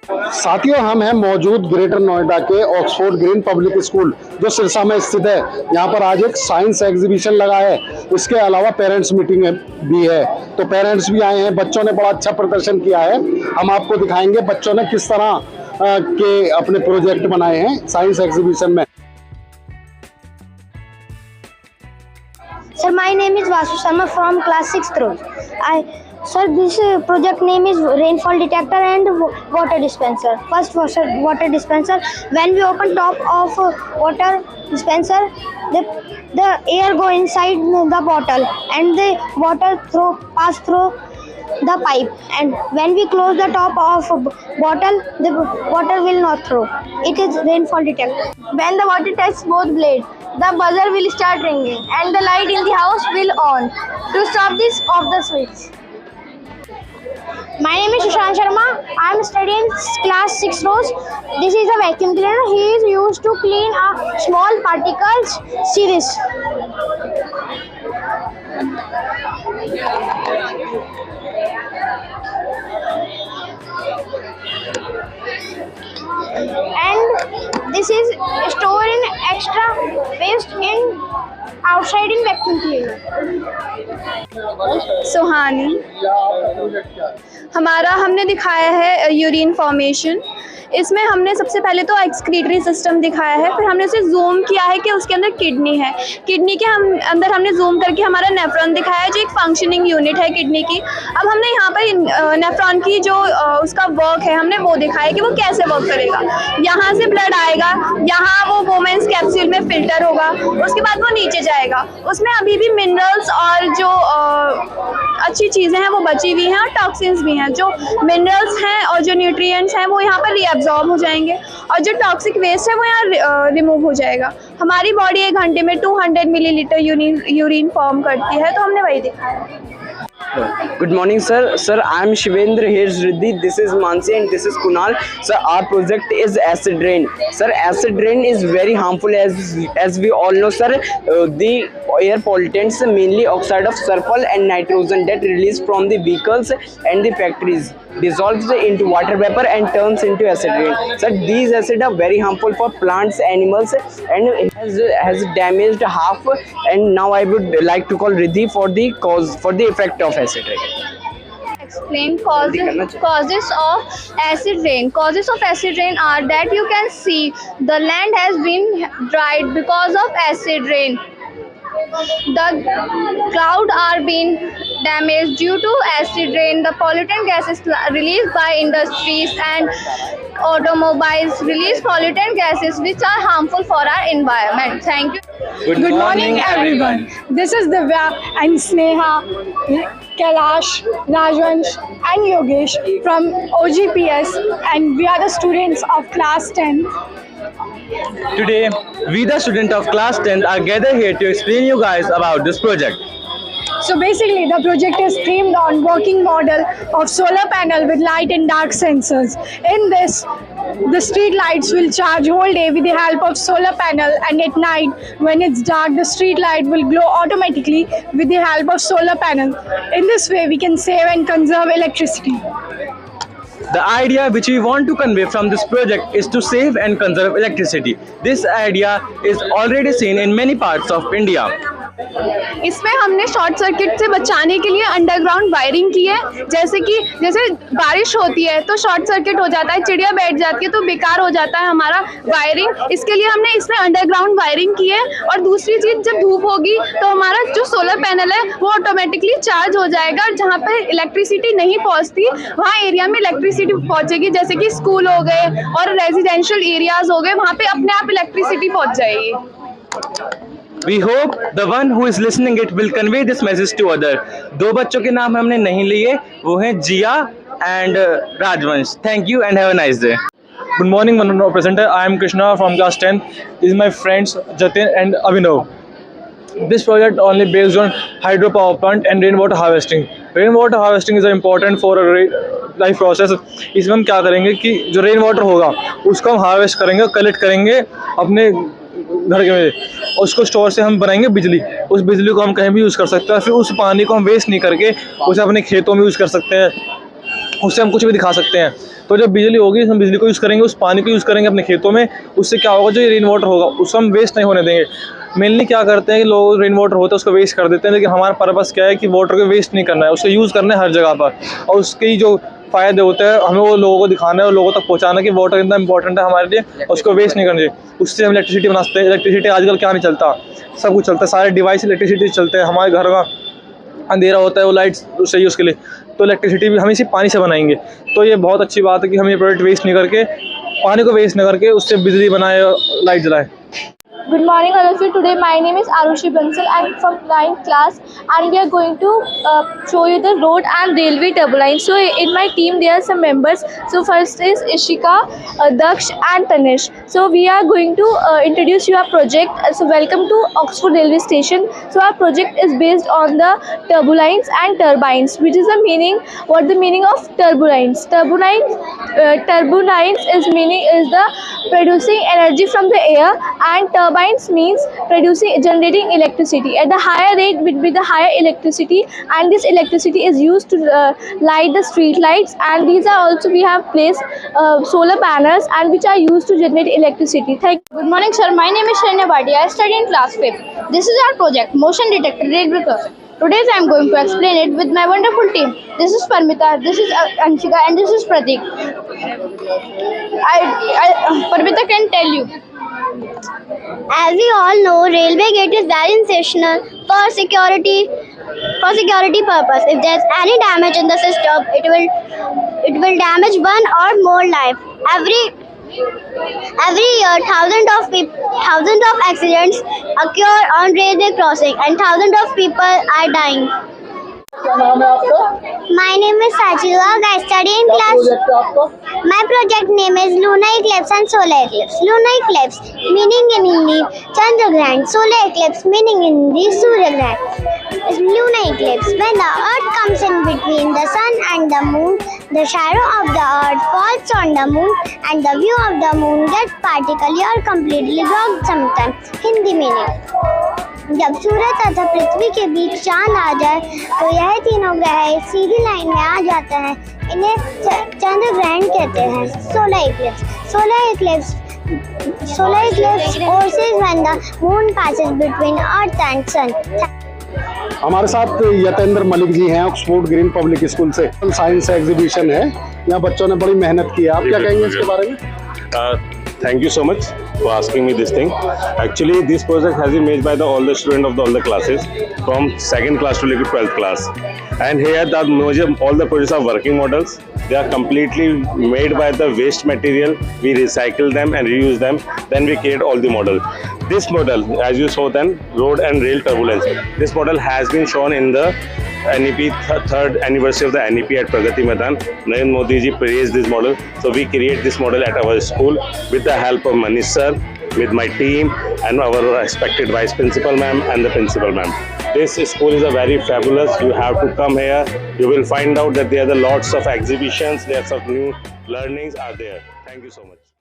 साथियों, हम हैं मौजूद ग्रेटर नोएडा के ऑक्सफोर्ड ग्रीन पब्लिक स्कूल जो सिरसा में स्थित है। यहाँ पर आज एक साइंस एग्जीबिशन लगा है। इसके अलावा पेरेंट्स मीटिंग भी है, तो पेरेंट्स भी आए हैं। बच्चों ने बड़ा अच्छा प्रदर्शन किया है। हम आपको दिखाएंगे बच्चों ने किस तरह के अपने प्रोजेक्ट बनाए हैं साइंस एग्जीबिशन में। Sir, my name is Vasu Sharma from class 6th row. Sir, this project name is rainfall detector and water dispenser. First, water dispenser. When we open top of water dispenser, the air go inside the bottle and the water pass through the pipe. And when we close the top of bottle, the water will not throw. It is rainfall detector. When the water touches both blades, the buzzer will start ringing and the light in the house will on. To stop this, off the switch. My name is Sushant Sharma. I am studying class 6 rows. This is a vacuum cleaner. He is used to clean a small particles series. And this is stored in extra waste in outside in vacuum cleaner. सुहानी, हमने दिखाया है urine formation. इसमें हमने सबसे पहले तो excretory system दिखाया है, फिर हमने उसे जूम किया है कि उसके अंदर किडनी है। किडनी के अंदर हमने जूम करके हमारा नेफ्रॉन दिखाया है जो एक फंक्शनिंग यूनिट है किडनी की। अब हमने यहाँ पर नेफ्रॉन की जो उसका वर्क है हमने वो दिखाया है कि वो कैसे वर्क करेगा। यहाँ से ब्लड आएगा, यहाँ वो वोमेंस कैप्सूल में फिल्टर होगा, उसके बाद वो नीचे जाएगा। उसमें अभी भी मिनरल्स और जो अच्छी चीज़ें हैं वो बची हुई हैं और टॉक्सिन्स भी हैं। जो मिनरल्स हैं और जो न्यूट्रिएंट्स हैं वो यहाँ पर रीअब्जॉर्ब हो जाएंगे और जो टॉक्सिक वेस्ट है वो यहाँ रिमूव हो जाएगा। हमारी बॉडी 1 घंटे में 200 मिलीलीटर यूरिन फॉर्म करती है, तो हमने वही दिखाया। Good morning, sir. Sir, I am Shivendra. Here's Riddhi. This is Mansi and this is Kunal. Sir, our project is acid rain. Sir, acid rain is very harmful as we all know, sir. The air pollutants, mainly oxide of sulfur and nitrogen that released from the vehicles and the factories, dissolves into water vapor and turns into acid rain. Sir, these acids are very harmful for plants, animals, and has damaged half. And now I would like to call Riddhi for the effect of acid rain. Explain causes of acid rain. Causes of acid rain are that you can see the land has been dried because of acid rain. The cloud are being damaged due to acid rain. The pollutant gases released by industries and automobiles release pollutant gases which are harmful for our environment. Thank you. Good morning everyone. This is Divya and Sneha, Kailash, Rajvansh and Yogesh from OGPS, and we are the students of class 10. Today, we the students of class 10 are gathered here to explain you guys about this project. So basically the project is themed on working model of solar panel with light and dark sensors. In this, the street lights will charge whole day with the help of solar panel, and at night when it's dark the street light will glow automatically with the help of solar panel. In this way we can save and conserve electricity. The idea which we want to convey from this project is to save and conserve electricity. This idea is already seen in many parts of India. इसमें हमने short circuit से बचाने के लिए underground wiring की है। जैसे बारिश होती है तो शॉर्ट सर्किट हो जाता है, चिड़िया बैठ जाती है तो बेकार हो जाता है हमारा वायरिंग। इसके लिए हमने इसमें अंडरग्राउंड वायरिंग की है। और दूसरी चीज़, जब धूप होगी तो हमारा जो सोलर पैनल है वो ऑटोमेटिकली चार्ज हो जाएगा और जहाँ पर इलेक्ट्रिसिटी नहीं पहुँचती वहाँ एरिया में इलेक्ट्रिसिटी पहुँचेगी। जैसे कि स्कूल हो गए और रेजिडेंशियल एरियाज हो गए, वहाँ पे अपने आप इलेक्ट्रिसिटी पहुँच जाएगी। We hope the one who is listening it will convey this message to other. 2 बच्चों के नाम हमने नहीं लिए, वो हैं जिया and Rajvansh. Thank you and have a nice day. Good morning, Honorable Presenter. I am Krishna from class 10. This is my friends Jatin and Abhinav. This project only based on hydropower plant and rainwater harvesting. Rainwater harvesting is important for a life process. इसमें हम क्या करेंगे कि जो rain water होगा उसको हम harvest करेंगे, कलेक्ट करेंगे अपने घर के में, उसको स्टोर से हम बनाएंगे बिजली। उस बिजली को हम कहीं भी यूज़ कर सकते हैं, फिर उस पानी को हम वेस्ट नहीं करके उसे अपने खेतों में यूज़ कर सकते हैं। उससे हम कुछ भी दिखा सकते हैं। तो जब बिजली होगी हम बिजली को यूज़ करेंगे, उस पानी को यूज़ करेंगे अपने खेतों में, उससे क्या होगा, जो ये रेन वाटर होगा उसको हम वेस्ट नहीं होने देंगे। मेनली क्या करते हैं कि लोग रेन वाटर होता है उसको वेस्ट कर देते हैं, लेकिन हमारा पर्पस क्या है कि वाटर को वेस्ट नहीं करना है, उसको यूज़ करना है हर जगह पर, और उसके जो फ़ायदे होते हैं हमें वो लोगों को दिखाना है और लोगों तक पहुंचाना कि वाटर कितना इंपॉर्टेंट है हमारे लिए, और उसको वेस्ट नहीं करना चाहिए। उससे हम इलेक्ट्रिसिटी बना सकते हैं। इलेक्ट्रिसिटी आजकल क्या नहीं चलता, सब कुछ चलता है, सारे डिवाइस इलेक्ट्रिसिटी चलते हैं। हमारे घर का अंधेरा होता है, वो लाइट्स चाहिए उसके लिए, तो इलेक्ट्रिसिटी भी हम इसी पानी से बनाएंगे। तो ये बहुत अच्छी बात है कि हम ये प्रोडक्ट वेस्ट नहीं करके, पानी को वेस्ट नहीं करके उससे बिजली बनाए और लाइट जलाए। Good morning all of you. Today my name is Arushi Bansal. I'm from 9th class and we are going to show you the road and railway turbulines. So in my team there are some members. So first is Ishika, Daksh and Tanish. So we are going to introduce you our project. So welcome to Oxford Railway Station. So our project is based on the turbulines and turbines. Which is the meaning? What the meaning of turbulines? Turbulines is the producing energy from the air, and turbines means generating electricity. At the higher rate would be the higher electricity, and this electricity is used to light the street lights, and these are also we have placed solar panels and which are used to generate electricity. Thank you. Good morning, sir. My name is Shania Bhatia. I study in class 5th. This is our project, motion detector railway crossing. Today I am going to explain it with my wonderful team. This is Parmita, this is Anshika, and this is Pratik. Parmita can tell you. As we all know, railway gate is very essential for security purpose. If there's any damage in the system, it will damage one or more life. Every year, thousands of accidents occur on railway crossing, and thousands of people are dying. My name is Sachila. I study in class. My project name is Lunar Eclipse and Solar Eclipse. Lunar Eclipse meaning in Hindi Chandra Grahan. Solar Eclipse meaning in Hindi Surya Grahan. Lunar Eclipse, when the earth comes in between the sun and the moon, the shadow of the earth falls on the moon and the view of the moon gets partially or completely blocked sometimes. Hindi meaning, जब सूरज तथा पृथ्वी के बीच चांद आ जाए तो यह तीनों ग्रह सीधी line में आ जाते हैं। इन्हें चंद्र ग्रहण कहते हैं। Solar Eclipse occurs when the moon passes between earth and sun. हमारे साथ यतेंद्र मलिक जी हैं, ऑक्सफोर्ड ग्रीन पब्लिक स्कूल से। साइंस एग्जीबिशन है, यहाँ बच्चों ने बड़ी मेहनत की है। आप क्या कहेंगे इसके बारे में? Thank you so much for asking me this thing. Actually, this project has been made by all the students of all the classes from 2nd class to 12th class. And here all the projects are working models. They are completely made by the waste material. We recycle them and reuse them. Then we create all the model. This model, as you saw then, road and rail turbulence. This model has been shown in the NEP, 3rd anniversary of the NEP at Pragati Maidan. Narendra Modi ji praised this model. So we create this model at our school with the help of Manish sir, with my team and our respected vice principal ma'am and the principal ma'am. This school is a very fabulous. You have to come here. You will find out that there are lots of exhibitions, lots of new learnings are there. Thank you so much.